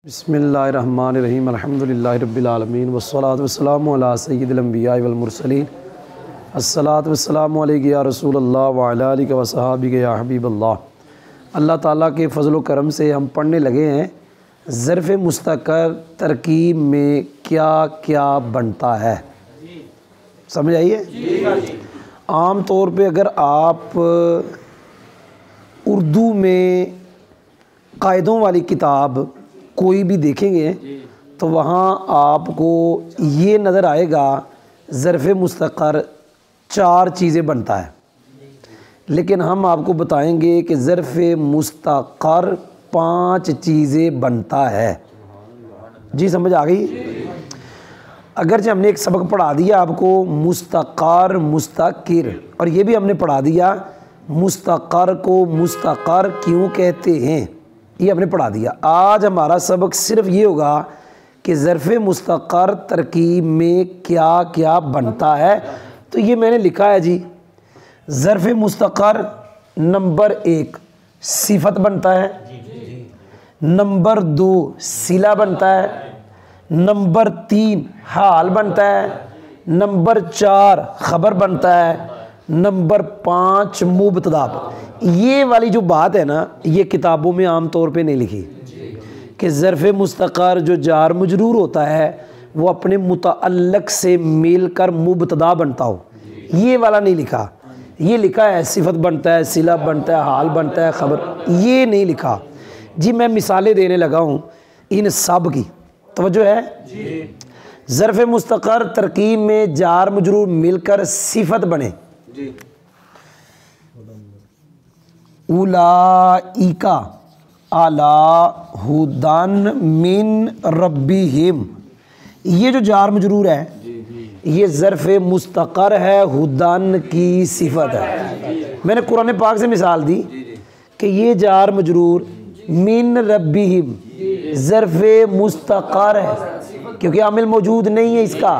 बिस्मिल्लाहिर्रहमानिर्रहीम अल्हम्दुलिल्लाहि रब्बिल आलमीन वस्सलातु वस्सलामु अला सय्यिदिल अंबिया वल मुरसलीन अस्सलातु वस्सलामु अलैका या रसूलल्लाह व अला आलिका व सहाबिका या हबीबल्लाह। अल्लाह ताला के फजल व करम से हम पढ़ने लगे हैं ज़र्फ़ मुस्तक़र तरकीब में क्या क्या बनता है। समझ आइए। आम तौर पे अगर आप उर्दू में कायदों वाली किताब कोई भी देखेंगे तो वहाँ आपको ये नज़र आएगा ज़र्फ़ मुस्तक़र 4 चीज़ें बनता है, लेकिन हम आपको बताएंगे कि ज़र्फ़ मुस्तक़र 5 चीज़ें बनता है। जी समझ आ गई। अगरचे हमने एक सबक पढ़ा दिया आपको मुस्तक़र मुस्तक़िर, और ये भी हमने पढ़ा दिया मुस्तक़र को मुस्तक़र क्यों कहते हैं, ये हमने पढ़ा दिया। आज हमारा सबक सिर्फ ये होगा कि ज़र्फ़ मुस्तक़र तरकीब में क्या क्या बनता है। तो ये मैंने लिखा है जी, ज़र्फ़ मुस्तक़र नंबर 1 सिफ़त बनता है, नंबर 2 सिला बनता है, नंबर 3 हाल बनता है, नंबर 4 ख़बर बनता है, नंबर 5 मुब्तदा। ये वाली जो बात है ना, ये किताबों में आम तौर पे नहीं लिखी कि ज़र्फ़ मुस्तक़र जो जार मजरूर होता है वो अपने मुतअल्लिक़ से मिलकर मुब्तदा बनता हो, ये वाला नहीं लिखा। ये लिखा है सिफ़त बनता है, सिला बनता है, हाल बनता है, ख़बर, ये नहीं लिखा जी। मैं मिसालें देने लगा हूँ इन सब की, तवज्जो है। ज़र्फ़ मुस्तक़र तरकीब में जार मजरूर मिलकर सिफ़त बने। उलाइका अला हुदन मिन रब्बिहिम, ये जो जार मजरूर है ये ज़र्फ़ मुस्तक़र है, हुदन की सिफ़त है। मैंने कुरान पाक से मिसाल दी कि ये जार मजरूर मिन रब्बिहिम ज़र्फ़ मुस्तक़र है क्योंकि आमिल मौजूद नहीं है इसका,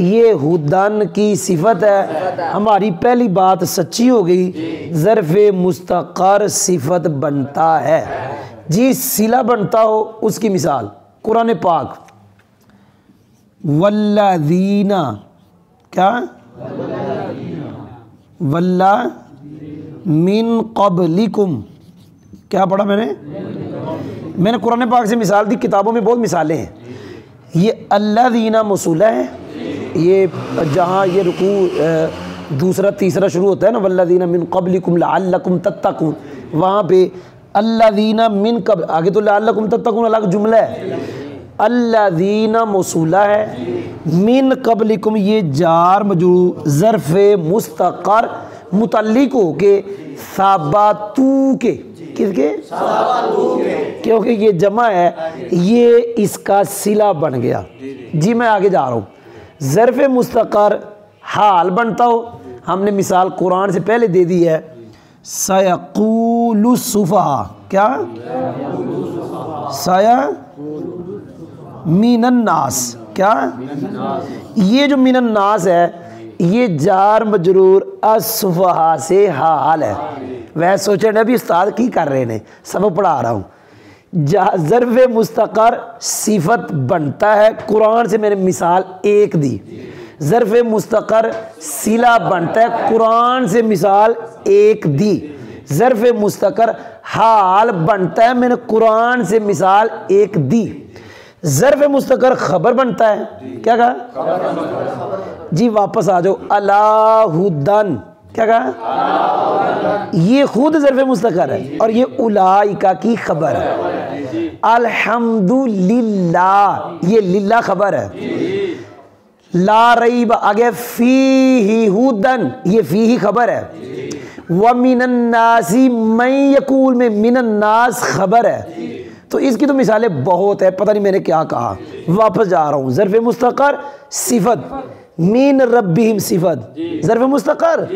ये हुदन की सिफ़त है। हमारी पहली बात सच्ची हो गई, ज़र्फ़ मुस्तक़र सिफ़त बनता है जी। सिला बनता हो उसकी मिसाल कुरान पाक वल्लज़ीना, क्या वल्ला मिन क़ब्लिकुम, क्या पढ़ा मैंने कुरान पाक से मिसाल दी। किताबों में बहुत मिसालें हैं। ये अल्लज़ीना मौसूला है, ये जहाँ ये रुकू दूसरा तीसरा शुरू होता है ना, वल्लज़ीना मिन क़ब्लिकुम लअल्लकुम तत्तक़ून, वहाँ पे अल्लज़ीना मिन क़ब्ल, आगे तो लअल्लकुम तत्तक़ून अलग जुमला है। अल्लज़ीना मौसूला है, मिन क़ब्लिकुम ये जार मजरूर ज़र्फ़ मुस्तक़र मुतल्लिक़ हो के साबातू के, किसके, क्योंकि ये जमा है, ये इसका सिला बन गया जी। मैं आगे जा रहा हूँ। ज़र्फ़ मुस्तक़र हाल बनता हो, हमने मिसाल कुरान से पहले दे दी है। सयक़ूलु सुफ़हा, क्या सया मिनन नास, क्या ये जो मिनन नास है ये जार मजरूर असुफ़हा से हाल है। वह सोचे ना अभी उस्ताद की कर रहे हैं, सब पढ़ा रहा हूँ। ज़र्फ़ मुस्तक़र सिफ़त बनता है, कुरान से मैंने मिसाल 1 दी। ज़र्फ़ मुस्तक़र सिला बनता है, कुरान से मिसाल 1 दी। ज़र्फ़ मुस्तक़र हाल बनता है, मैंने कुरान से मिसाल 1 दी। ज़र्फ़ मुस्तक़र ख़बर बनता है, क्या कहा जी, वापस आ जाओ। अला हुदन, क्या कहा, ये खुद ज़र्फ़ मुस्तक़र है और ये उलाइका की खबर है। अल्हम्दुलिल्लाह, ये लिल्ला खबर है। ला रईब आगे फीही हुदन, ये फीही खबर है। व मिनन नासी मन यकूल में मिनन नास खबर है। तो इसकी तो मिसालें बहुत है, पता नहीं मैंने क्या कहा। वापस जा रहा हूँ। ज़र्फ़ मुस्तक़र सिफ़त, मिन रब्बिहिम सिफ़त, ज़र्फ़ मुस्तक़र,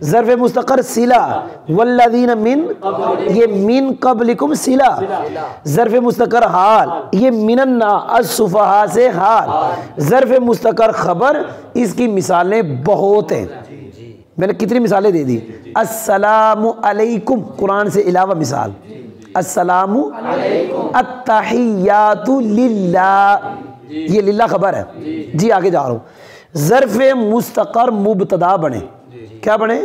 ज़र्फ़ मुस्तक़र सिला, वल्लज़ीना मिन, ये मिन क़ब्लिकुम सिला। ज़र्फ़ मुस्तक़र हाल, ये मिनन नास सुफ़हा से हाल। ज़र्फ़ मुस्तक़र ख़बर, इसकी मिसालें बहुत हैं। मैंने कितनी मिसालें दे दी। अस्सलामु अलैकुम कुरान से अलावा मिसाल, अस्सलामु अत्तहियातु लिल्लाह, ये लिल्लाह खबर है जी। आगे जा रहा हूँ, ज़र्फ़ मुस्तक़र मुब्तदा बने, क्या बने?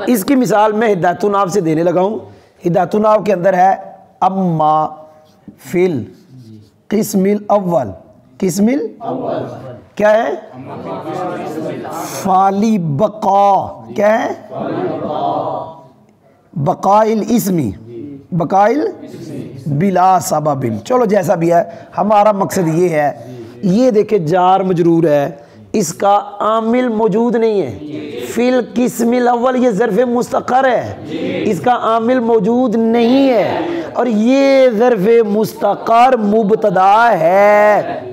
इसकी मिसाल मैं हिदायतुन्नाव से देने लगा हूँ। हिदायतुन्नाव के अंदर है अम्मा फिल किस्मिल अव्वल, किस्मिल क्या है? फाली बका, क्या है? बकाइल इसमी, बकाइल बिला सबबिन। चलो जैसा भी है, हमारा मकसद ये है, ये देखे जार मजरूर है, इसका आमिल मौजूद नहीं है। फिल किस्मिल अव्वल ये ज़र्फ़ मुस्तक़र है, इसका आमिल मौजूद नहीं है, और ये ज़र्फ़ मुस्तक़र मुब्तदा है,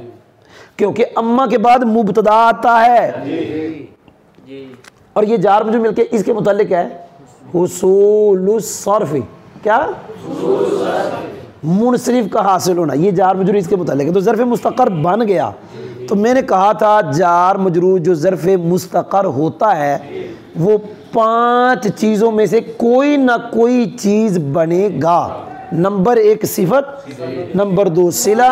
क्योंकि अम्मा के बाद मुब्तदा आता है। और ये जार मजरूर मिलके इसके मुताल्लिक है हुसूलुस सर्फ़, क्या? मुनसरिफ का हासिल होना, ये जार मजरूर इसके मुताल्लिक है। तो ज़र्फ़ मुस्तक़र बन गया। तो मैंने कहा था जार मजरूर जो ज़र्फ़ मुस्तक़र होता है वो 5 चीज़ों में से कोई ना कोई चीज़ बनेगा। नंबर 1 सिफत, नंबर 2 सिला,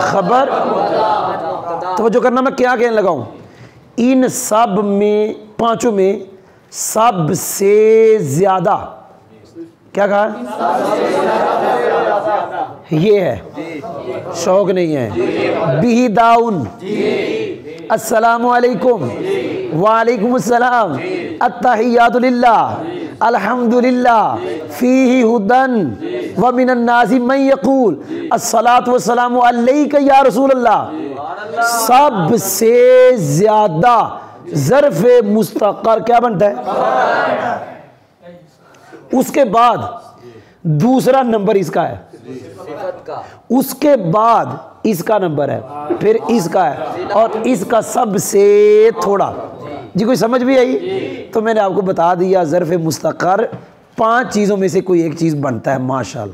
खबर। तो जो करना, मैं क्या कहने लगा हूँ, इन सब में, 5 में सबसे ज़्यादा क्या कहा? ये है, शौक नहीं है। बिही दाउन, अस्सलामु अलैकुम, वालेकुम अस्सलाम, अत्तहियातु लिल्लाह, अल्हम्दुलिल्लाह, फीही हुदन व मिनन नासी मन यक़ूल अस्सलातु वस्सलामु अलैका या रसूल अल्लाह। सबसे ज़्यादा ज़र्फ़ मुस्तक़र क्या बनता है? उसके बाद दूसरा नंबर इसका है, उसके बाद इसका नंबर है, फिर इसका है, और इसका सबसे थोड़ा। जी कोई समझ भी आई? तो मैंने आपको बता दिया ज़र्फ़ मुस्तक़र 5 चीज़ों में से कोई एक चीज़ बनता है। माशाअल्लाह।